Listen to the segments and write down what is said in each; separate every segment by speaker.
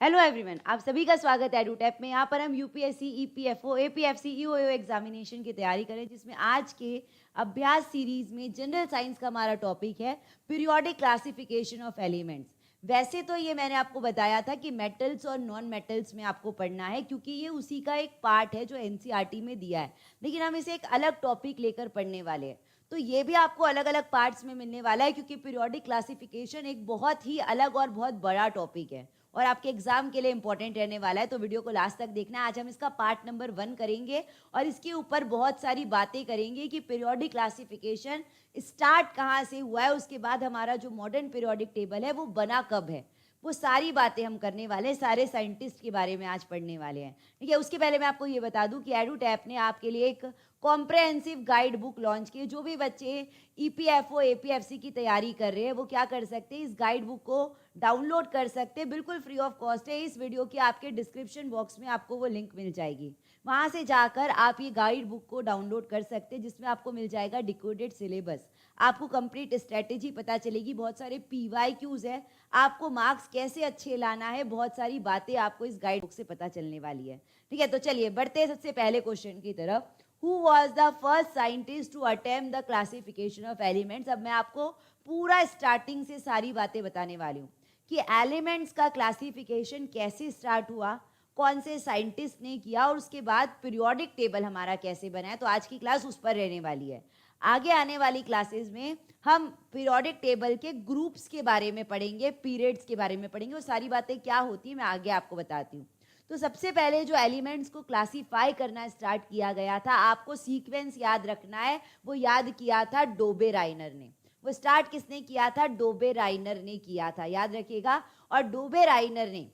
Speaker 1: Hello everyone, आप सभी का स्वागत है एडुटेप में। यहाँ पर हम यूपीएससी, ईपीएफओ, एपीएफसी, ईओएओ एग्जामिनेशन की तैयारी करें, जिसमें आज के अभ्यास सीरीज में जनरल साइंस का हमारा टॉपिक है पीरियोडिक क्लासिफिकेशन ऑफ एलिमेंट्स। वैसे तो ये मैंने आपको बताया था कि मेटल्स और नॉन मेटल्स में आपको पढ़ना है, क्योंकि ये उसी का एक पार्ट है जो एनसीईआरटी में दिया है, लेकिन हम इसे एक अलग टॉपिक लेकर पढ़ने वाले हैं। तो ये भी आपको अलग अलग पार्ट्स में मिलने वाला है, क्योंकि पीरियोडिक क्लासिफिकेशन एक बहुत ही अलग और बहुत बड़ा टॉपिक है और आपके एग्जाम के लिए इंपॉर्टेंट रहने वाला है। तो वीडियो को लास्ट तक देखना है। आज हम इसका पार्ट नंबर 1 करेंगे और इसके ऊपर बहुत सारी बातें करेंगे कि पीरियोडिक क्लासिफिकेशन स्टार्ट कहाँ से हुआ है, उसके बाद हमारा जो मॉडर्न पीरियोडिक टेबल है वो बना कब है, वो सारी बातें हम करने वाले हैं। सारे साइंटिस्ट के बारे में आज पढ़ने वाले हैं। ठीक है, उसके पहले मैं आपको ये बता दूं कि एडुटैप ने आपके लिए एक कॉम्प्रहेंसिव गाइड बुक लॉन्च की है। जो भी बच्चे ईपीएफओ, एपीएफसी की तैयारी कर रहे हैं वो क्या कर सकते हैं, इस गाइड बुक को डाउनलोड कर सकते हैं, बिल्कुल फ्री ऑफ कॉस्ट है। इस वीडियो के आपके डिस्क्रिप्शन बॉक्स में आपको वो लिंक मिल जाएगी, वहाँ से जाकर आप ये गाइड बुक को डाउनलोड कर सकते हैं, जिसमें आपको मिल जाएगा डिकोडेड सिलेबस, आपको कंप्लीट स्ट्रेटेजी पता चलेगी, बहुत सारे पीवाईक्यूज है, आपको मार्क्स कैसे अच्छे लाना है, बहुत सारी बातें आपको इस गाइड बुक से पता चलने वाली है। ठीक है, तो चलिए बढ़ते हैं सबसे पहले क्वेश्चन की तरफ। Who was the first scientist to attempt the classification of elements? अब मैं आपको पूरा स्टार्टिंग से सारी बातें बताने वाली हूँ कि एलिमेंट्स का क्लासिफिकेशन कैसे स्टार्ट हुआ, कौन से साइंटिस्ट ने किया और उसके बाद पीरियोडिक टेबल हमारा कैसे बना है। तो आज की क्लास उस पर रहने वाली है। आगे आने वाली क्लासेस में हम पीरियोडिक टेबल के ग्रुप्स के बारे में पढ़ेंगे, पीरियड्स के बारे में पढ़ेंगे, वो सारी बातें क्या होती है मैं आगे आपको बताती हूँ। तो सबसे पहले जो एलिमेंट्स को क्लासिफाई करना स्टार्ट किया गया था, आपको सीक्वेंस याद रखना है, वो याद किया था डोबे राइनर ने। वो स्टार्ट किसने किया था, डोबे राइनर ने किया था, याद रखिएगा। और डोबे राइनर ने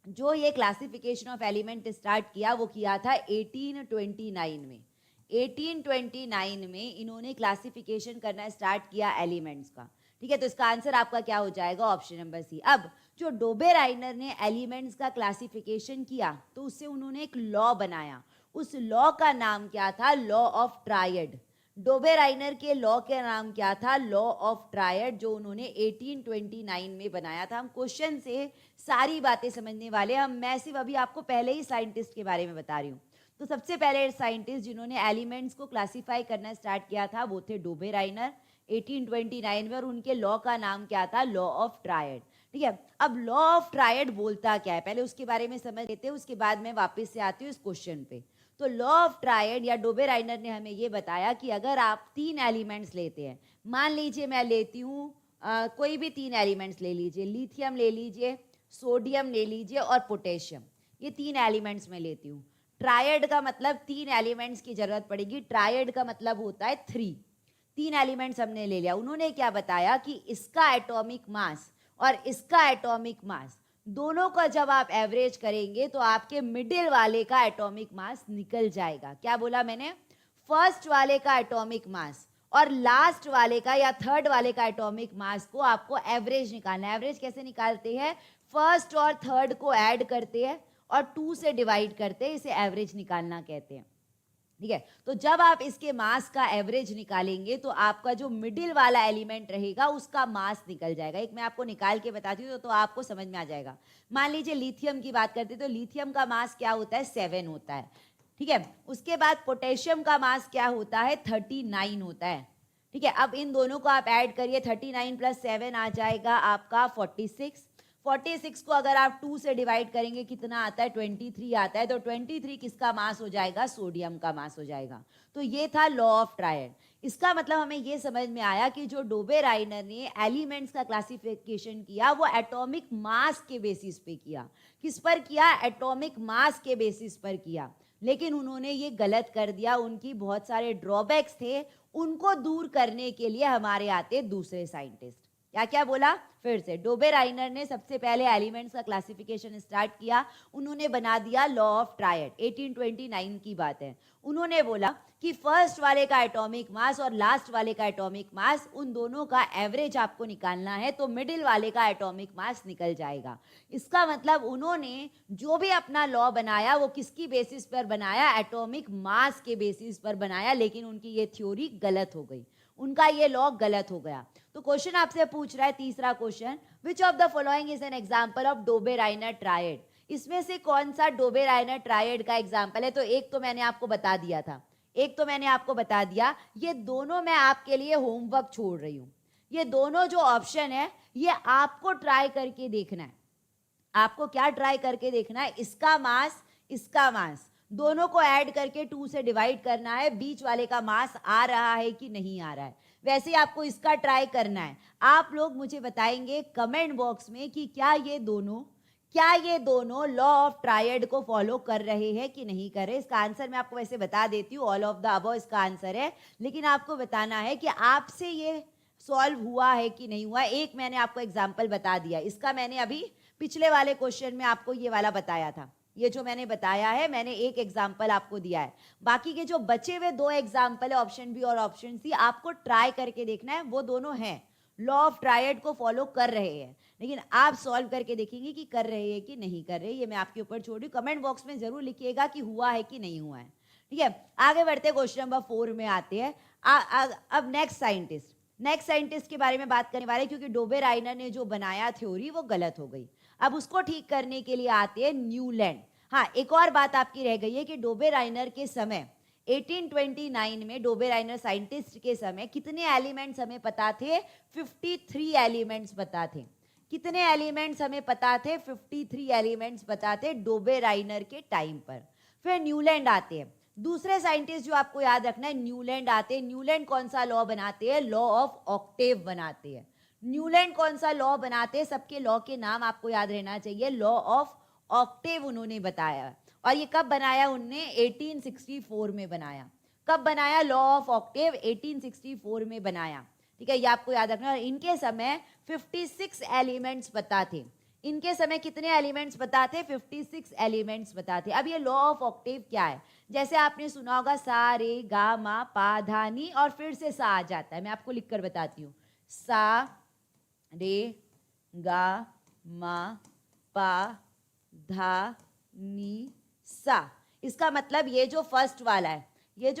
Speaker 1: जो ये क्लासिफिकेशन ऑफ एलिमेंट स्टार्ट किया वो किया था 1829 में। 1829 में इन्होंने क्लासिफिकेशन करना स्टार्ट किया एलिमेंट्स का। ठीक है, तो इसका आंसर आपका क्या हो जाएगा, ऑप्शन नंबर सी। अब जो डोबे राइनर ने एलिमेंट्स का क्लासिफिकेशन किया तो उससे उन्होंने एक लॉ बनाया। उस लॉ का नाम क्या था, लॉ ऑफ ट्रायड। डोबे राइनर के लॉ का नाम क्या था, लॉ ऑफ ट्रायड, जो उन्होंने 1829 में बनाया था। हम क्वेश्चन से सारी बातें समझने वाले हैं। मैं सिर्फ अभी आपको पहले ही साइंटिस्ट के बारे में बता रही हूँ। तो सबसे पहले साइंटिस्ट जिन्होंने एलिमेंट्स को क्लासिफाई करना स्टार्ट किया था वो थे डोबे राइनर 1829 में, और उनके लॉ का नाम क्या था, लॉ ऑफ ट्रायड। ठीक है, अब लॉ ऑफ ट्रायड बोलता क्या है, पहले उसके बारे में समझ लेते हैं, उसके बाद मैं वापस से आती हूँ इस क्वेश्चन पे। तो लॉ ऑफ ट्रायड या डोबे राइनर ने हमें ये बताया कि अगर आप 3 एलिमेंट्स लेते हैं, मान लीजिए मैं लेती हूँ कोई भी 3 एलिमेंट्स ले लीजिए, लिथियम ले लीजिए, सोडियम ले लीजिए और पोटेशियम, ये 3 एलिमेंट्स मैं लेती हूँ। ट्रायड का मतलब 3 एलिमेंट्स की जरूरत पड़ेगी, ट्रायड का मतलब होता है 3 एलिमेंट्स हमने ले लिया। उन्होंने क्या बताया कि इसका एटॉमिक मास और इसका एटॉमिक मास दोनों का जब आप एवरेज करेंगे तो आपके मिडिल वाले का एटॉमिक मास निकल जाएगा। क्या बोला मैंने, फर्स्ट वाले का एटॉमिक मास और लास्ट वाले का या थर्ड वाले का एटॉमिक मास को आपको एवरेज निकालना है। एवरेज कैसे निकालते हैं, फर्स्ट और थर्ड को ऐड करते हैं और 2 से डिवाइड करते हैं, इसे एवरेज निकालना कहते हैं। ठीक है, तो जब आप इसके मास का एवरेज निकालेंगे तो आपका जो मिडिल वाला एलिमेंट रहेगा उसका मास निकल जाएगा। एक मैं आपको निकाल के बताती हूँ तो आपको समझ में आ जाएगा। मान लीजिए लिथियम की बात करते हैं तो लिथियम का मास क्या होता है, 7 होता है। ठीक है, उसके बाद पोटेशियम का मास क्या होता है, 39 होता है। ठीक है, अब इन दोनों को आप ऐड करिए, 39 + 7 आ जाएगा आपका 46। 46 को अगर आप 2 से डिवाइड करेंगे कितना आता है, 23 आता है। तो 23 किसका मास हो जाएगा, सोडियम का मास हो जाएगा। तो ये था लॉ ऑफ ट्रायड। इसका मतलब हमें ये समझ में आया कि जो डोबे राइनर ने एलिमेंट्स का क्लासिफिकेशन किया वो एटॉमिक मास के बेसिस पे किया। किस पर किया, एटॉमिक मास के बेसिस पर किया। लेकिन उन्होंने ये गलत कर दिया, उनकी बहुत सारे ड्रॉबैक्स थे, उनको दूर करने के लिए हमारे आते दूसरे साइंटिस्ट। क्या क्या बोला फिर से, डोबे राइनर ने सबसे पहले एलिमेंट्स का क्लासिफिकेशन स्टार्ट किया, उन्होंने बना दिया लॉ ऑफ ट्रायड, 1829 की बात है। उन्होंने बोला कि फर्स्ट वाले का एटॉमिक मास और लास्ट वाले का एटॉमिक मास, उन दोनों का एवरेज आपको निकालना है तो मिडिल वाले का एटॉमिक मास निकल जाएगा। इसका मतलब उन्होंने जो भी अपना लॉ बनाया वो किसकी बेसिस पर बनाया, एटॉमिक मास के बेसिस पर बनाया, लेकिन उनकी ये थ्योरी गलत हो गई। उनका ये लॉ गलत हो गया। तो क्वेश्चन आपसे पूछ रहा है तीसरा question, which of the following is an example of Dobereiner triad. इसमें से कौन सा डोबे-राइनर ट्रायड का एग्जाम्पल है? तो एक तो मैंने आपको बता दिया था, ये दोनों मैं आपके लिए होमवर्क छोड़ रही हूं। ये दोनों जो ऑप्शन है ये आपको ट्राई करके देखना है। आपको क्या ट्राई करके देखना है? इसका मास दोनों को ऐड करके 2 से डिवाइड करना है, बीच वाले का मास आ रहा है कि नहीं आ रहा है। वैसे आपको इसका ट्राई करना है। आप लोग मुझे बताएंगे कमेंट बॉक्स में कि क्या ये दोनों लॉ ऑफ ट्रायड को फॉलो कर रहे हैं कि नहीं कर रहे। इसका आंसर मैं आपको वैसे बता देती हूँ, ऑल ऑफ द अबव इसका आंसर है, लेकिन आपको बताना है कि आपसे ये सॉल्व हुआ है कि नहीं हुआ। एक मैंने आपको एग्जाम्पल बता दिया, इसका मैंने अभी पिछले वाले क्वेश्चन में आपको ये वाला बताया था। ये जो मैंने बताया है, मैंने एक एग्जाम्पल आपको दिया है। बाकी के जो बचे हुए 2 एग्जाम्पल है, ऑप्शन बी और ऑप्शन सी, आपको ट्राई करके देखना है। वो दोनों हैं, लॉ ऑफ ट्रायड को फॉलो कर रहे हैं, लेकिन आप सॉल्व करके देखेंगे कि कर रहे हैं कि नहीं कर रहे। ये मैं आपके ऊपर छोड़ रही हूँ। कमेंट बॉक्स में जरूर लिखिएगा कि हुआ है कि नहीं हुआ है। ठीक है, आगे बढ़ते क्वेश्चन नंबर 4 में आते हैं। अब नेक्स्ट साइंटिस्ट के बारे में बात करने वाले, क्योंकि डोबे-राइनर ने जो बनाया थ्योरी वो गलत हो गई। अब उसको ठीक करने के लिए आते हैं न्यूलैंड। हाँ, एक और बात आपकी रह गई है कि डोबे-राइनर के समय 1829 में डोबे-राइनर साइंटिस्ट के समय कितने एलिमेंट्स हमें पता थे? 53 एलिमेंट्स पता थे। कितने एलिमेंट्स हमें पता थे? 53 एलिमेंट्स पता थे डोबे-राइनर के टाइम पर। फिर न्यूलैंड आते हैं, दूसरे साइंटिस्ट जो आपको याद रखना है, न्यूलैंड आते हैं। न्यूलैंड कौन सा लॉ बनाते हैं? लॉ ऑफ ऑक्टेव बनाते हैं। न्यूलैंड कौन सा लॉ बनाते हैं? सबके लॉ के नाम आपको याद रहना चाहिए। लॉ ऑफ ऑक्टेव उन्होंने बताया, और ये कब बनाया? उनने 1864 में बनाया। कब बनाया? लॉ ऑफ ऑक्टेव 1864 में बनाया। ठीक है, ये आपको याद रखना। इनके समय 56 एलिमेंट्स पता थे। इनके समय कितने एलिमेंट्स पता थे? 56 एलिमेंट्स पता थे। अब ये लॉ ऑफ ऑक्टेव क्या है? जैसे आपने सुना होगा सा रे गा मा पा धा नी, और फिर से सा आ जाता है। मैं आपको लिखकर बताती हूँ, सा रे गा मा पा धा नी सा। इसका मतलब ये जो फर्स्ट वाला है, ये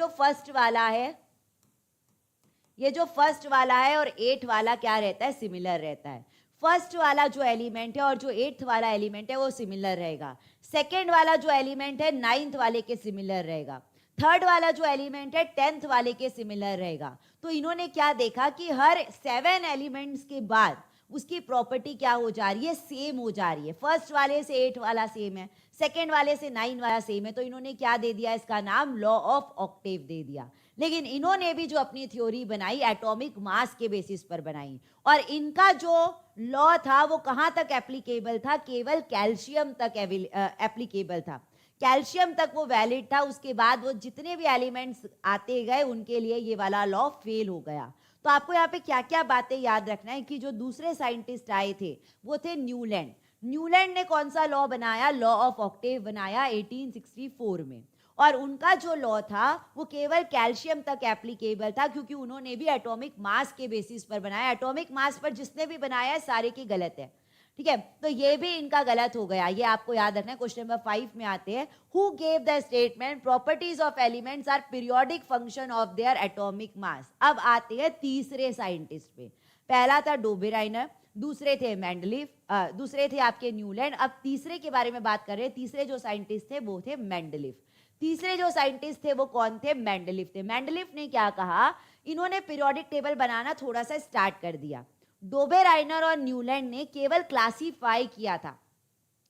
Speaker 1: जो फर्स्ट वाला है और 8 वाला क्या रहता है? सिमिलर रहता है। फर्स्ट वाला जो एलिमेंट है और जो 8th वाला एलिमेंट है वो सिमिलर रहेगा। सेकेंड वाला जो एलिमेंट है 9th वाले के सिमिलर रहेगा। थर्ड वाला जो एलिमेंट है 10th वाले के सिमिलर रहेगा। तो इन्होंने क्या देखा कि हर 7 एलिमेंट्स के बाद उसकी प्रॉपर्टी क्या हो जा रही है? सेम हो जा रही है। फर्स्ट वाले से 8 वाला सेम है, सेकेंड वाले से 9 वाला सेम है। तो इन्होंने क्या दे दिया? इसका नाम लॉ ऑफ ऑक्टेव दे दिया। लेकिन इन्होंने भी जो अपनी थ्योरी बनाई एटॉमिक मास के बेसिस पर बनाई, और इनका जो लॉ था वो कहां तक एप्लीकेबल था? केवल कैल्शियम तक एप्लीकेबल था। कैल्शियम तक वो वैलिड था। उसके बाद वो जितने भी एलिमेंट्स आते गए उनके लिए ये वाला लॉ फेल हो गया। तो आपको यहाँ पे क्या क्या बातें याद रखना है कि जो दूसरे साइंटिस्ट आए थे वो थे न्यूलैंड। न्यूलैंड ने कौन सा लॉ बनाया? लॉ ऑफ ऑक्टेव बनाया 1864 में, और उनका जो लॉ था वो केवल कैल्शियम तक एप्लीकेबल था, क्योंकि उन्होंने भी एटॉमिक मास के बेसिस पर बनाया। एटॉमिक मास पर जिसने भी बनाया है सारे की गलत है। ठीक है, तो ये भी इनका गलत हो गया, ये आपको याद रखना है। क्वेश्चन नंबर 5 में आते हैं, who gave the statement properties of elements are periodic function of their atomic mass. अब आते हैं तीसरे साइंटिस्ट पे। पहला था डोबे-राइनर, दूसरे थे मेंडलीफ, दूसरे थे आपके न्यूलैंड। अब तीसरे के बारे में बात कर रहे हैं। तीसरे जो साइंटिस्ट थे वो थे मेंडलीफ। तीसरे जो साइंटिस्ट थे वो कौन थे? मेंडलीफ थे। मेंडलीफ ने क्या कहा? इन्होंने पीरियोडिक टेबल बनाना थोड़ा सा स्टार्ट कर दिया। डोबे-राइनर और न्यूलैंड ने केवल क्लासिफाई किया था।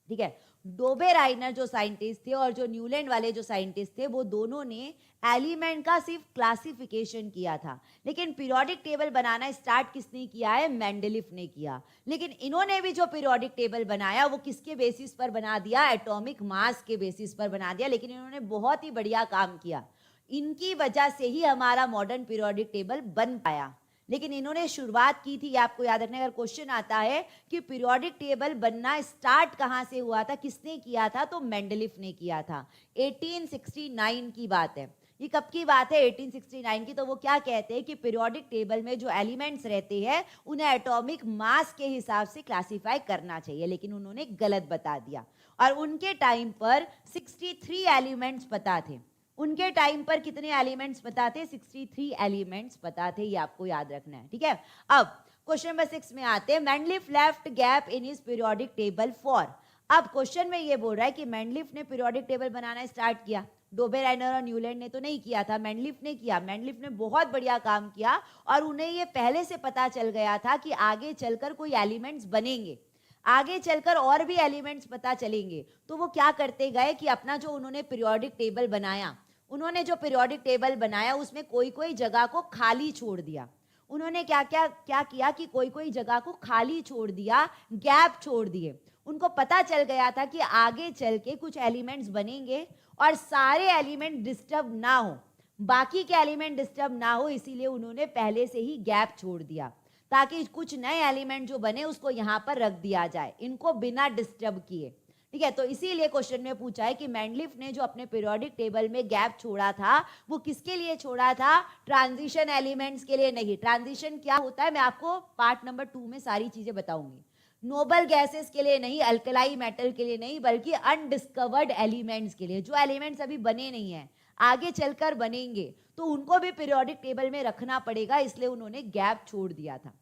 Speaker 1: ठीक है, डोबे-राइनर जो साइंटिस्ट थे और जो न्यूलैंड वाले जो साइंटिस्ट थे वो दोनों ने एलिमेंट का सिर्फ क्लासिफिकेशन किया था। लेकिन पीरियोडिक टेबल बनाना स्टार्ट किसने किया है? मेंडलीफ ने किया। लेकिन इन्होंने भी जो पीरियोडिक टेबल बनाया वो किसके बेसिस पर बना दिया? एटॉमिक मास के बेसिस पर बना दिया। लेकिन इन्होंने बहुत ही बढ़िया काम किया। इनकी वजह से ही हमारा मॉडर्न पीरियोडिक टेबल बन पाया। लेकिन इन्होंने शुरुआत की थी, आपको याद रखना। अगर क्वेश्चन आता है कि पीरियोडिक टेबल बनना स्टार्ट कहां से हुआ था, किसने किया था, तो मेंडलीफ ने किया था। 1869 की बात है। ये कब की बात है? 1869 की। तो वो क्या कहते हैं कि पीरियोडिक टेबल में जो एलिमेंट्स रहते हैं उन्हें एटॉमिक मास के हिसाब से क्लासिफाई करना चाहिए, लेकिन उन्होंने गलत बता दिया। और उनके टाइम पर 63 एलिमेंट्स पता थे। उनके टाइम पर कितने एलिमेंट्स पता थे? 63 एलिमेंट्स पता थे, ये आपको याद रखना है, ठीक है। अब क्वेश्चन नंबर 6 में आते हैं, Mendeleev left gap in his periodic table for. अब क्वेश्चन में ये बोल रहा है कि मेंडलीफ ने पीरियोडिक टेबल बनाना स्टार्ट किया, डोबेराइनर और न्यूलैंड ने तो नहीं किया था, मेंडलीफ ने किया। मेंडलीफ ने बहुत बढ़िया काम किया और उन्हें ये पहले से पता चल गया था कि आगे चलकर कोई एलिमेंट्स बनेंगे, आगे चलकर और भी एलिमेंट्स पता चलेंगे। तो वो क्या करते गए कि अपना जो उन्होंने पीरियोडिक टेबल बनाया, उन्होंने जो पीरियोडिक टेबल बनाया उसमें कोई कोई जगह को खाली छोड़ दिया। उन्होंने क्या किया कि कोई कोई जगह को खाली छोड़ दिया, गैप छोड़ दिए। उनको पता चल गया था कि आगे चल के कुछ एलिमेंट्स बनेंगे और सारे एलिमेंट डिस्टर्ब ना हो, बाकी के एलिमेंट डिस्टर्ब ना हो, इसीलिए उन्होंने पहले से ही गैप छोड़ दिया ताकि कुछ नए एलिमेंट जो बने उसको यहाँ पर रख दिया जाए, इनको बिना डिस्टर्ब किए, ठीक है। तो इसीलिए क्वेश्चन में पूछा है कि मेंडलीफ ने जो अपने पीरियोडिक टेबल में गैप छोड़ा था वो किसके लिए छोड़ा था? ट्रांजिशन एलिमेंट्स के लिए नहीं। ट्रांजिशन क्या होता है मैं आपको पार्ट नंबर 2 में सारी चीजें बताऊंगी। नोबल गैसेस के लिए नहीं, अल्कलाई मेटल के लिए नहीं, बल्कि अनडिस्कवर्ड एलिमेंट्स के लिए, जो एलिमेंट्स अभी बने नहीं है, आगे चलकर बनेंगे, तो उनको भी पीरियोडिक टेबल में रखना पड़ेगा, इसलिए उन्होंने गैप छोड़ दिया था,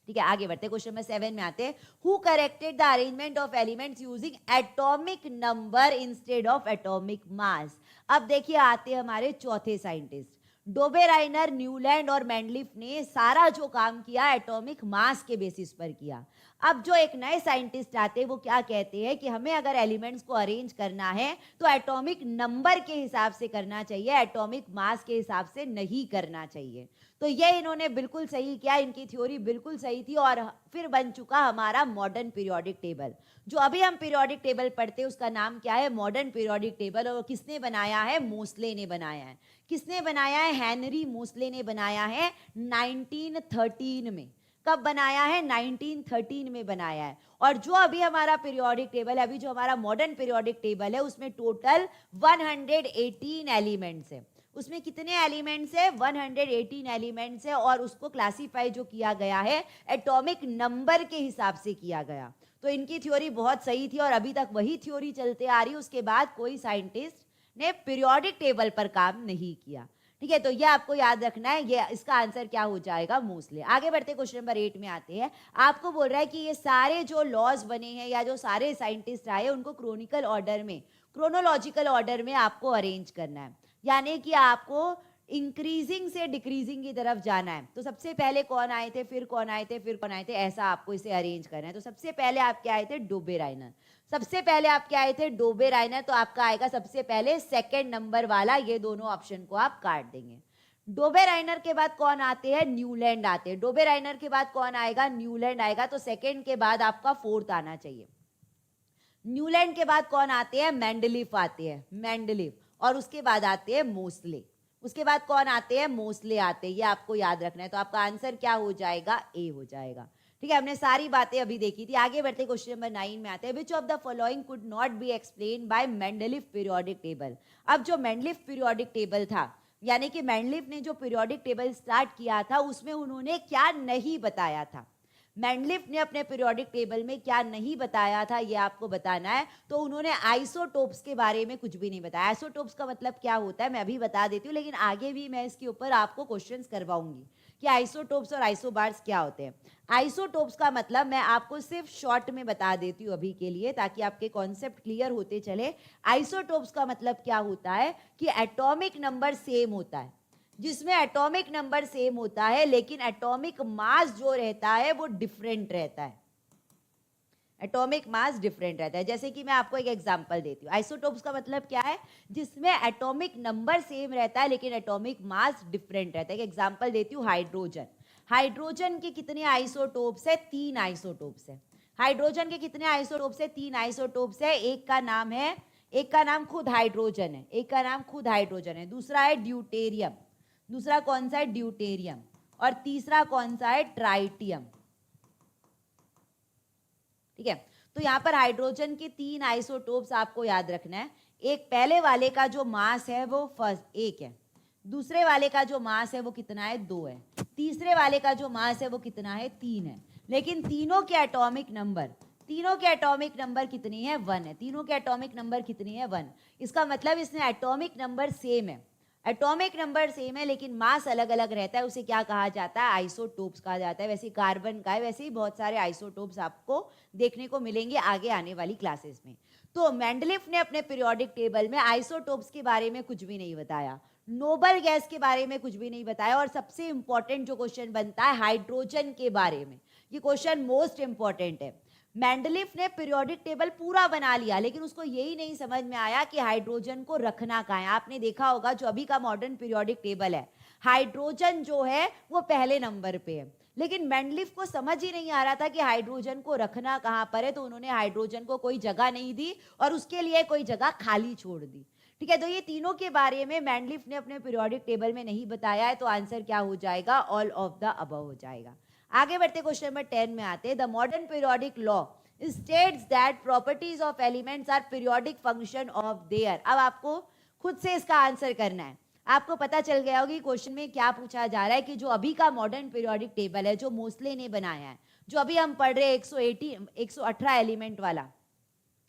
Speaker 1: ठीक है। आगे बढ़ते, क्वेश्चन नंबर 7 में आते हैं, who corrected the arrangement of elements using atomic number instead of atomic mass. अब देखिए आते हैं हमारे चौथे साइंटिस्ट, डोबेराइनर, न्यूलैंड और मेंडलीफ ने सारा जो काम किया एटॉमिक मास के बेसिस पर किया। अब जो एक नए साइंटिस्ट आते हैं वो क्या कहते हैं कि हमें अगर एलिमेंट्स को अरेंज करना है तो एटॉमिक नंबर के हिसाब से करना चाहिए, एटॉमिक मास के हिसाब से नहीं करना चाहिए। तो ये इन्होंने बिल्कुल सही किया, इनकी थ्योरी बिल्कुल सही थी और फिर बन चुका हमारा मॉडर्न पीरियोडिक टेबल। जो अभी हम पीरियोडिक टेबल पढ़ते हैं उसका नाम क्या है? Modern periodic table. और किसने बनाया है? मोस्ले ने बनाया है। किसने बनाया है? हेनरी मोस्ले ने बनाया है 1913 में। कब बनाया है? 1913 में बनाया है। और जो अभी हमारा पीरियोडिक टेबल है, अभी जो हमारा मॉडर्न पीरियोडिक टेबल है, उसमें टोटल 118 एलिमेंट्स है। उसमें कितने एलिमेंट्स है? 118 एलिमेंट्स है और उसको क्लासिफाई जो किया गया है एटॉमिक नंबर के हिसाब से किया गया। तो इनकी थ्योरी बहुत सही थी और अभी तक वही थ्योरी चलते आ रही। उसके बाद कोई साइंटिस्ट ने पीरियोडिक टेबल पर काम नहीं किया, ठीक है। तो ये आपको याद रखना है, ये इसका आंसर क्या हो जाएगा? मोस्टली। आगे बढ़ते क्वेश्चन नंबर 8 में आते हैं। आपको बोल रहा है कि ये सारे जो लॉज बने हैं या जो सारे साइंटिस्ट आए उनको क्रोनिकल ऑर्डर में, क्रोनोलॉजिकल ऑर्डर में आपको अरेंज करना है, यानी कि आपको इंक्रीजिंग से डिक्रीजिंग की तरफ जाना है। तो सबसे पहले कौन आए थे, फिर कौन आए थे, फिर कौन आए थे, ऐसा आपको इसे अरेंज करना है। तो सबसे पहले आपके आए थे डोबेराइनर, सबसे पहले आपके आए थे डोबेराइनर, तो आपका आएगा सबसे पहले सेकंड नंबर वाला। ये दोनों ऑप्शन को आप काट देंगे। डोबेराइनर के बाद कौन आते हैं? न्यूलैंड आते हैं। डोबेराइनर के बाद कौन आएगा? न्यूलैंड आएगा। तो सेकंड के बाद आपका फोर्थ आना चाहिए। न्यूलैंड के बाद कौन आते हैं? मेंडलीफ आते हैं, मेंडलीफ। और उसके बाद आते हैं मोस्ले। उसके बाद कौन आते हैं? मोस्ले आते हैं। ये आपको याद रखना है। तो आपका आंसर क्या हो जाएगा? ए हो जाएगा, ठीक है। हमने सारी बातें अभी देखी थी। आगे बढ़ते क्वेश्चन नंबर 9 में आते हैं। विच of the following could not be explain by Mendeleev periodic table. अब जो मेंडलीफ पीरियोडिक टेबल था, यानी कि मेंडलीफ ने जो पीरियोडिक टेबल स्टार्ट किया था उसमें उन्होंने क्या नहीं बताया था, मेंडलीफ ने अपने पीरियोडिक टेबल में क्या नहीं बताया था, ये आपको बताना है। तो उन्होंने आइसोटोप्स के बारे में कुछ भी नहीं बताया। आइसोटोप्स का मतलब क्या होता है मैं अभी बता देती हूँ, लेकिन आगे भी मैं इसके ऊपर आपको क्वेश्चंस करवाऊंगी कि आइसोटोप्स और आइसोबार्स क्या होते हैं। आइसोटोप्स का मतलब मैं आपको सिर्फ शॉर्ट में बता देती हूँ अभी के लिए, ताकि आपके कॉन्सेप्ट क्लियर होते चले। आइसोटोप्स का मतलब क्या होता है कि एटॉमिक नंबर सेम होता है, जिसमें एटॉमिक नंबर सेम होता है लेकिन एटॉमिक मास जो रहता है वो डिफरेंट रहता है। एटॉमिक मास डिफरेंट रहता है। जैसे कि मैं आपको एक एग्जांपल देती हूँ। आइसोटोप्स का मतलब क्या है? जिसमें एटॉमिक नंबर सेम रहता है लेकिन एटॉमिक मास डिफरेंट रहता है। एक एग्जांपल देती हूँ, हाइड्रोजन। हाइड्रोजन के कितने आइसोटोप्स है? 3 आइसोटोप्स है। हाइड्रोजन के कितने आइसोटोप्स है? 3 आइसोटोप्स है। एक का नाम है, एक का नाम खुद हाइड्रोजन है, एक का नाम खुद हाइड्रोजन है, दूसरा है ड्यूटेरियम, दूसरा कौन सा है? ड्यूटेरियम। और तीसरा कौन सा है? ट्राइटियम, ठीक है। तो यहाँ पर हाइड्रोजन के 3 आइसोटोप्स आपको याद रखना है। एक पहले वाले का जो मास है वो फर्स्ट 1 है, दूसरे वाले का जो मास है वो कितना है? 2 है, तीसरे वाले का जो मास है वो कितना है? 3 है। लेकिन तीनों के एटॉमिक नंबर, तीनों के एटॉमिक नंबर कितनी है? 1 है। तीनों के एटॉमिक नंबर कितनी है? 1। इसका मतलब इसमें एटॉमिक नंबर सेम है। एटॉमिक नंबर सेम है लेकिन मास अलग अलग रहता है, उसे क्या कहा जाता है? आइसोटोप्स कहा जाता है। वैसे कार्बन का है, वैसे ही बहुत सारे आइसोटोप्स आपको देखने को मिलेंगे आगे आने वाली क्लासेस में। तो मेंडलीफ ने अपने पीरियोडिक टेबल में आइसोटोप्स के बारे में कुछ भी नहीं बताया, नोबल गैस के बारे में कुछ भी नहीं बताया, और सबसे इंपॉर्टेंट जो क्वेश्चन बनता है हाइड्रोजन के बारे में, ये क्वेश्चन मोस्ट इंपॉर्टेंट है। मेंडलीफ ने पीरियोडिक टेबल पूरा बना लिया लेकिन उसको यही नहीं समझ में आया कि हाइड्रोजन को रखना कहाँ है। आपने देखा होगा जो अभी का मॉडर्न पीरियोडिक टेबल है, हाइड्रोजन जो है वो पहले नंबर पे है, लेकिन मेंडलीफ को समझ ही नहीं आ रहा था कि हाइड्रोजन को रखना कहाँ पर है, तो उन्होंने हाइड्रोजन को कोई जगह नहीं दी और उसके लिए कोई जगह खाली छोड़ दी। ठीक है, तो ये तीनों के बारे में मेंडलीफ ने अपने पीरियोडिक टेबल में नहीं बताया है, तो आंसर क्या हो जाएगा? ऑल ऑफ द अबव हो जाएगा। आगे बढ़ते क्वेश्चन नंबर 10 में आते हैं। The modern periodic law states that properties of elements are periodic function of their. अब आपको खुद से इसका आंसर करना है। आपको पता चल गया होगा कि क्वेश्चन में क्या पूछा जा रहा है कि जो अभी का मॉडर्न पीरियोडिक टेबल है जो मोस्ले ने बनाया है, जो अभी हम पढ़ रहे हैं 118 एलिमेंट वाला,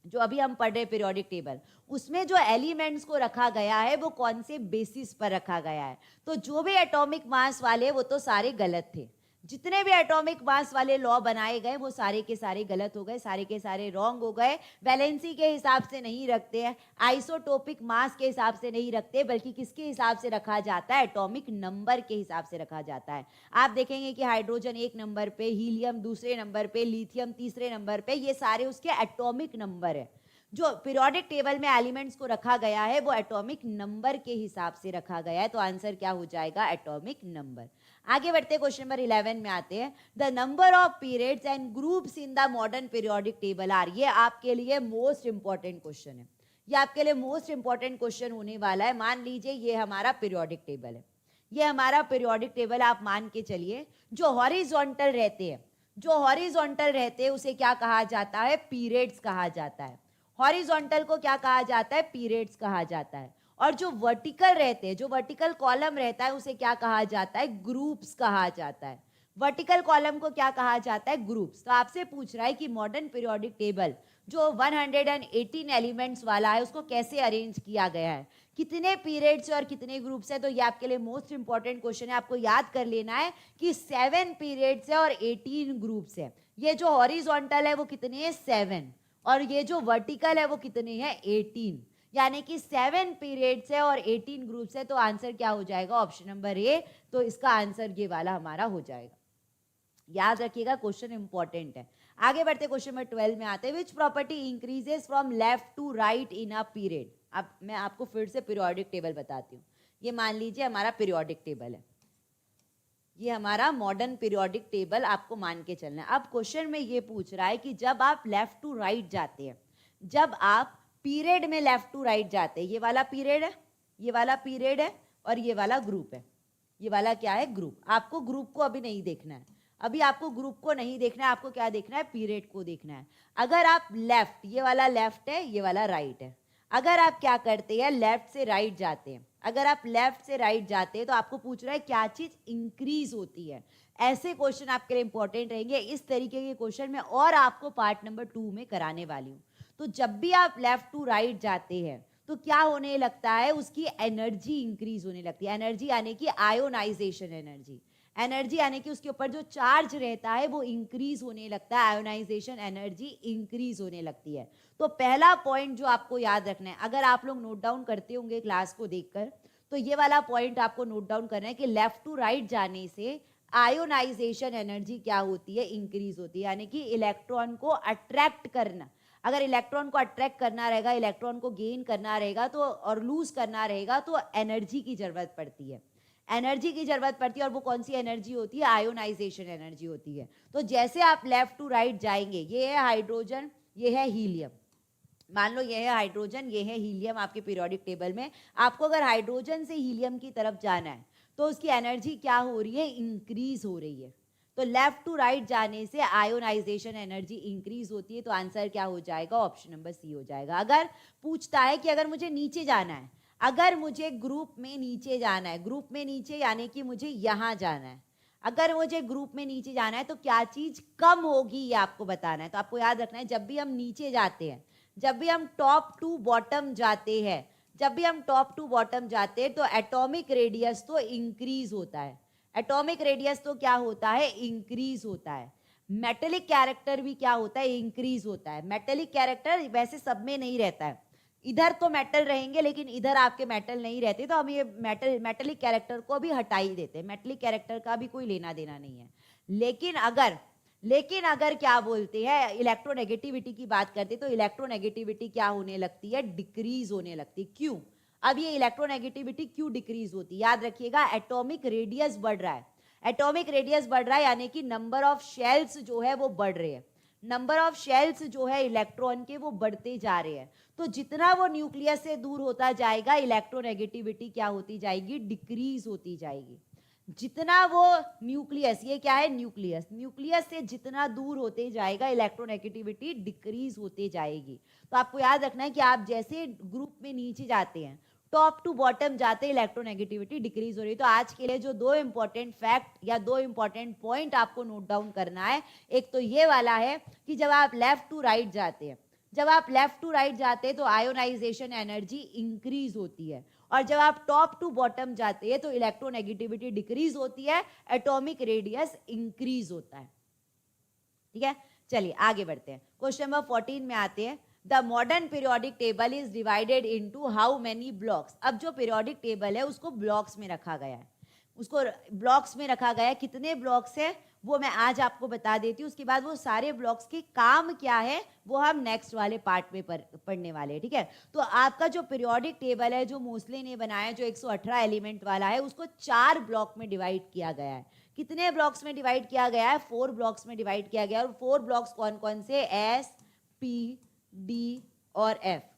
Speaker 1: जो अभी हम पढ़ रहे पीरियोडिक टेबल, उसमें जो एलिमेंट्स को रखा गया है वो कौन से बेसिस पर रखा गया है? तो जो भी एटॉमिक मास वाले वो तो सारे गलत थे। जितने भी एटॉमिक मास वाले लॉ बनाए गए वो सारे के सारे गलत हो गए, सारे के सारे रॉन्ग हो गए। वैलेंसी के हिसाब से नहीं रखते हैं, आइसोटोपिक मास के हिसाब से नहीं रखते, बल्कि किसके हिसाब से रखा जाता है? एटॉमिक नंबर के हिसाब से रखा जाता है। आप देखेंगे कि हाइड्रोजन 1 नंबर पे, हीलियम दूसरे नंबर पे, लिथियम तीसरे नंबर पे, ये सारे उसके एटॉमिक नंबर है। जो पीरियोडिक टेबल में एलिमेंट्स को रखा गया है वो एटॉमिक नंबर के हिसाब से रखा गया है, तो आंसर क्या हो जाएगा? Atomic number. आगे बढ़ते क्वेश्चन नंबर 11 में आते हैं। The number of periods and groups in the modern periodic table are. ये आपके लिए मोस्ट इंपॉर्टेंट क्वेश्चन है, ये आपके लिए मोस्ट इंपॉर्टेंट क्वेश्चन होने वाला है। मान लीजिए ये हमारा पीरियोडिक टेबल है, ये हमारा पीरियोडिक टेबल आप मान के चलिए। जो हॉरिजॉन्टल रहते हैं, जो हॉरिजॉन्टल रहते हैं उसे क्या कहा जाता है? पीरियड्स कहा जाता है। हॉरिजॉन्टल को क्या कहा जाता है? पीरियड्स कहा जाता है। और जो वर्टिकल रहते हैं, जो वर्टिकल कॉलम रहता है उसे क्या कहा जाता है? ग्रुप्स कहा जाता है। वर्टिकल कॉलम को क्या कहा जाता है? ग्रुप्स। तो आपसे पूछ रहा है कि मॉडर्न पीरियोडिक टेबल जो 118 एलिमेंट्स वाला है उसको कैसे अरेंज किया गया है, कितने पीरियड्स और कितने ग्रुप्स है। तो ये आपके लिए मोस्ट इंपॉर्टेंट क्वेश्चन है। आपको याद कर लेना है कि 7 पीरियड्स है और 18 ग्रुप्स है। ये जो हॉरिजॉन्टल है वो कितने हैं? 7, और ये जो वर्टिकल है वो कितने हैं? 18, यानी कि 7 पीरियड्स है और 18 ग्रुप्स है। तो आंसर क्या हो जाएगा? Option number A. तो इसका आंसर ये वाला हमारा हो जाएगा। याद रखिएगा, क्वेश्चन इंपॉर्टेंट है। आगे बढ़ते क्वेश्चन नंबर 12 में आते हैं। Which property increases from left to right in a period. अब मैं आपको फिर से पीरियोडिक टेबल बताती हूँ। ये मान लीजिए हमारा पीरियोडिक टेबल है, ये हमारा मॉडर्न पीरियोडिक टेबल आपको मान के चलना है। अब क्वेश्चन में ये पूछ रहा है कि जब आप लेफ्ट टू राइट जाते हैं, जब आप पीरियड में लेफ्ट टू राइट जाते हैं, ये वाला पीरियड है, ये वाला पीरियड है और ये वाला ग्रुप है। ये वाला क्या है? ग्रुप। आपको ग्रुप को अभी नहीं देखना है, अभी आपको ग्रुप को नहीं देखना है, आपको क्या देखना है? पीरियड को देखना है। अगर आप लेफ्ट, ये वाला लेफ्ट है, ये वाला राइट है, अगर आप क्या करते हैं? लेफ्ट से राइट जाते हैं, अगर आप लेफ्ट से राइट जाते हैं तो आपको पूछ रहा है क्या चीज इंक्रीज होती है। ऐसे क्वेश्चन आपके लिए इंपॉर्टेंट रहेंगे। इस तरीके के क्वेश्चन में और आपको पार्ट नंबर 2 में कराने वाली हूँ। तो जब भी आप लेफ्ट टू राइट जाते हैं तो क्या होने लगता है? उसकी एनर्जी इंक्रीज होने लगती है। एनर्जी यानी कि आयोनाइजेशन एनर्जी, एनर्जी यानी कि उसके ऊपर जो चार्ज रहता है वो इंक्रीज होने लगता है, आयोनाइजेशन एनर्जी इंक्रीज होने लगती है। तो पहला पॉइंट जो आपको याद रखना है, अगर आप लोग नोट डाउन करते होंगे क्लास को देखकर, तो ये वाला पॉइंट आपको नोट डाउन करना है कि लेफ्ट टू राइट जाने से आयोनाइजेशन एनर्जी क्या होती है? इंक्रीज होती है। यानी कि इलेक्ट्रॉन को अट्रैक्ट करना, अगर इलेक्ट्रॉन को अट्रैक्ट करना रहेगा, इलेक्ट्रॉन को गेन करना रहेगा तो और लूज करना रहेगा तो एनर्जी की जरूरत पड़ती है, एनर्जी की जरूरत पड़ती है। और वो कौन सी एनर्जी होती है? आयोनाइजेशन एनर्जी होती है। तो जैसे आप लेफ्ट टू राइट जाएंगे, ये है हाइड्रोजन, ये है हीलियम, मान लो ये है हाइड्रोजन, ये है हीलियम आपके पीरियोडिक टेबल में। आपको अगर हाइड्रोजन से हीलियम की तरफ जाना है तो उसकी एनर्जी क्या हो रही है? इंक्रीज हो रही है। तो लेफ्ट टू राइट जाने से आयोनाइजेशन एनर्जी इंक्रीज होती है। तो आंसर क्या हो जाएगा? ऑप्शन नंबर सी हो जाएगा। अगर पूछता है कि अगर मुझे नीचे जाना है, अगर मुझे ग्रुप में नीचे जाना है, ग्रुप में नीचे यानी कि मुझे यहां जाना है, अगर मुझे ग्रुप में नीचे जाना है तो क्या चीज कम होगी ये आपको बताना है। तो आपको याद रखना है, जब भी हम नीचे जाते हैं, जब भी हम टॉप टू बॉटम जाते हैं, जब भी हम टॉप टू बॉटम जाते हैं तो एटॉमिक रेडियस तो इंक्रीज होता है। एटॉमिक रेडियस तो क्या होता है, इंक्रीज होता है। मेटेलिक कैरेक्टर भी क्या होता है, इंक्रीज होता है। मेटेलिक कैरेक्टर वैसे सब में नहीं रहता है, इधर तो मेटल रहेंगे लेकिन इधर आपके मेटल नहीं रहते, तो हम ये मेटेलिक कैरेक्टर को भी हटा ही देते हैं। मेटेलिक कैरेक्टर का भी कोई लेना देना नहीं है। लेकिन अगर क्या बोलते हैं, इलेक्ट्रोनेगेटिविटी की बात करते तो इलेक्ट्रोनेगेटिविटी क्या होने लगती है, डिक्रीज होने लगती है। क्यों? अब ये इलेक्ट्रोनेगेटिविटी क्यों डिक्रीज होती है, याद रखिएगा, एटॉमिक रेडियस बढ़ रहा है। एटॉमिक रेडियस बढ़ रहा है यानी कि नंबर ऑफ शेल्स जो है वो बढ़ रहे हैं। नंबर ऑफ शेल्स जो है इलेक्ट्रॉन के वो बढ़ते जा रहे हैं। तो जितना वो न्यूक्लियस से दूर होता जाएगा इलेक्ट्रोनेगेटिविटी क्या होती जाएगी, डिक्रीज होती जाएगी। जितना वो न्यूक्लियस, ये क्या है, न्यूक्लियस, न्यूक्लियस से जितना दूर होते जाएगा इलेक्ट्रोनेगेटिविटी डिक्रीज होते जाएगी। तो आपको याद रखना है कि आप जैसे ग्रुप में नीचे जाते हैं, टॉप टू बॉटम जाते इलेक्ट्रोनेगेटिविटी डिक्रीज हो रही है। तो आज के लिए जो दो इंपॉर्टेंट फैक्ट या दो इंपॉर्टेंट पॉइंट आपको नोट डाउन करना है, एक तो ये वाला है कि जब आप लेफ्ट टू राइट जाते हैं, जब आप लेफ्ट टू राइट जाते हैं तो आयोनाइजेशन एनर्जी इंक्रीज होती है, और जब आप टॉप टू बॉटम जाते हैं तो इलेक्ट्रोनेगेटिविटी डिक्रीज होती है, एटॉमिक रेडियस इंक्रीज होता है। ठीक है, चलिए आगे बढ़ते हैं। क्वेश्चन नंबर 14 में आते हैं। The modern periodic table is divided into how many blocks. अब जो पीरियोडिक टेबल है उसको ब्लॉक्स में रखा गया है, उसको ब्लॉक्स में रखा गया है। कितने ब्लॉक्स है वो मैं आज आपको बता देती हूँ, उसके बाद वो सारे ब्लॉक्स के काम क्या है वो हम नेक्स्ट वाले पार्ट में पढ़ने वाले हैं। ठीक है, तो आपका जो पीरियोडिक टेबल है जो मोस्टली ने बनाया, जो 118 एलिमेंट वाला है, उसको 4 ब्लॉक में डिवाइड किया गया है। कितने ब्लॉक्स में डिवाइड किया गया है, 4 ब्लॉक्स में डिवाइड किया गया है। और 4 ब्लॉक्स कौन कौन से, एस, पी, डी और F.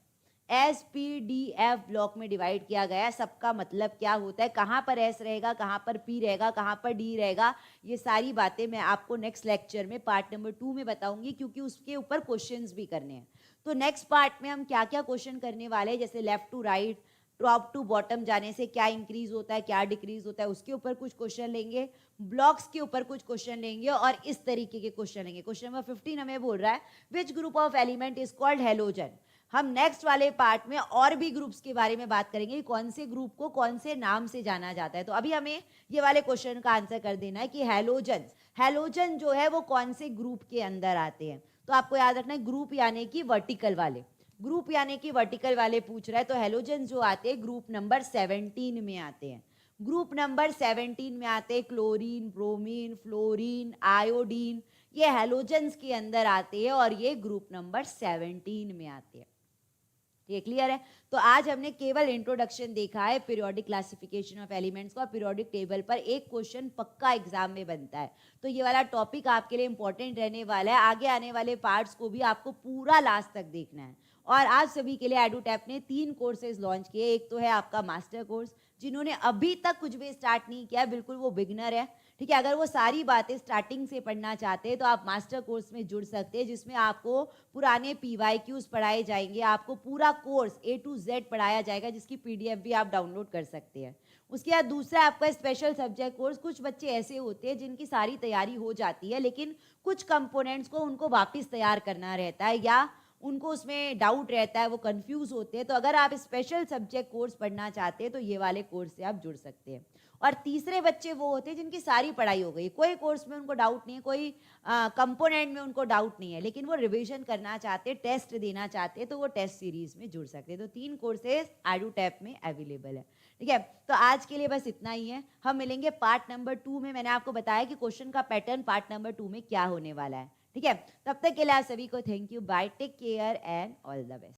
Speaker 1: S, P, D, F block में डिवाइड किया गया है। सबका मतलब क्या होता है, कहाँ पर एस रहेगा, कहाँ पर पी रहेगा, कहाँ पर डी रहेगा, ये सारी बातें मैं आपको नेक्स्ट लेक्चर में पार्ट नंबर 2 में बताऊंगी, क्योंकि उसके ऊपर क्वेश्चंस भी करने हैं। तो नेक्स्ट पार्ट में हम क्या क्या क्वेश्चन करने वाले हैं, जैसे left to right, top to bottom जाने से क्या इंक्रीज होता है, क्या डिक्रीज होता है, उसके ऊपर कुछ क्वेश्चन लेंगे, ब्लॉक्स के ऊपर कुछ क्वेश्चन लेंगे और इस तरीके के क्वेश्चन लेंगे। क्वेश्चन नंबर 15 हमें बोल रहा है which group of element is called halogen. हम नेक्स्ट वाले पार्ट में और भी ग्रुप्स के बारे में बात करेंगे, कौन से ग्रुप को कौन से नाम से जाना जाता है। तो अभी हमें ये वाले क्वेश्चन का आंसर कर देना है कि हेलोजन जो है वो कौन से ग्रुप के अंदर आते हैं। तो आपको याद रखना है, ग्रुप यानी कि वर्टिकल वाले, ग्रुप यानी कि वर्टिकल वाले पूछ रहा है। तो हेलोजन जो आते हैं ग्रुप नंबर 17 में आते हैं। ग्रुप नंबर 17 में आते हैं क्लोरीन, ब्रोमीन, फ्लोरीन, आयोडीन, ये हेलोजन्स के अंदर आते हैं और ये ग्रुप नंबर 17 में आते हैं। ये क्लियर है। तो आज हमने केवल इंट्रोडक्शन देखा है पीरियोडिक क्लासिफिकेशन ऑफ एलिमेंट्स का, और पीरियोडिक टेबल पर एक क्वेश्चन पक्का एग्जाम में बनता है। तो ये वाला टॉपिक आपके लिए इंपॉर्टेंट रहने वाला है। आगे आने वाले पार्ट्स को भी आपको पूरा लास्ट तक देखना है। और आज सभी के लिए एडुटैप ने 3 कोर्सेज लॉन्च किए। एक तो है आपका मास्टर कोर्स, जिन्होंने अभी तक कुछ भी स्टार्ट नहीं किया, बिल्कुल वो बिगनर है। ठीक है, अगर वो सारी बातें स्टार्टिंग से पढ़ना चाहते हैं तो आप मास्टर कोर्स में जुड़ सकते हैं, जिसमें आपको पुराने PYQs पढ़ाए जाएंगे, आपको पूरा कोर्स A to Z पढ़ाया जाएगा, जिसकी PDF भी आप डाउनलोड कर सकते हैं। उसके बाद दूसरा आपका स्पेशल सब्जेक्ट कोर्स। कुछ बच्चे ऐसे होते हैं जिनकी सारी तैयारी हो जाती है, लेकिन कुछ कंपोनेंट्स को उनको वापस तैयार करना रहता है, या उनको उसमें डाउट रहता है, वो कंफ्यूज होते हैं। तो अगर आप स्पेशल सब्जेक्ट कोर्स पढ़ना चाहते हैं तो ये वाले कोर्स से आप जुड़ सकते हैं। और तीसरे बच्चे वो होते हैं जिनकी सारी पढ़ाई हो गई, कोई कोर्स में उनको डाउट नहीं है, कोई कंपोनेंट में उनको डाउट नहीं है, लेकिन वो रिवीजन करना चाहते हैं, टेस्ट देना चाहते हैं, तो वो टेस्ट सीरीज में जुड़ सकते हैं। तो 3 कोर्सेज एडुटैप में अवेलेबल है। ठीक है, तो आज के लिए बस इतना ही है। हम मिलेंगे पार्ट नंबर 2 में। मैंने आपको बताया कि क्वेश्चन का पैटर्न पार्ट नंबर 2 में क्या होने वाला है। ठीक है, तब तक के लिए आप सभी को thank you, bye, take care and all the best.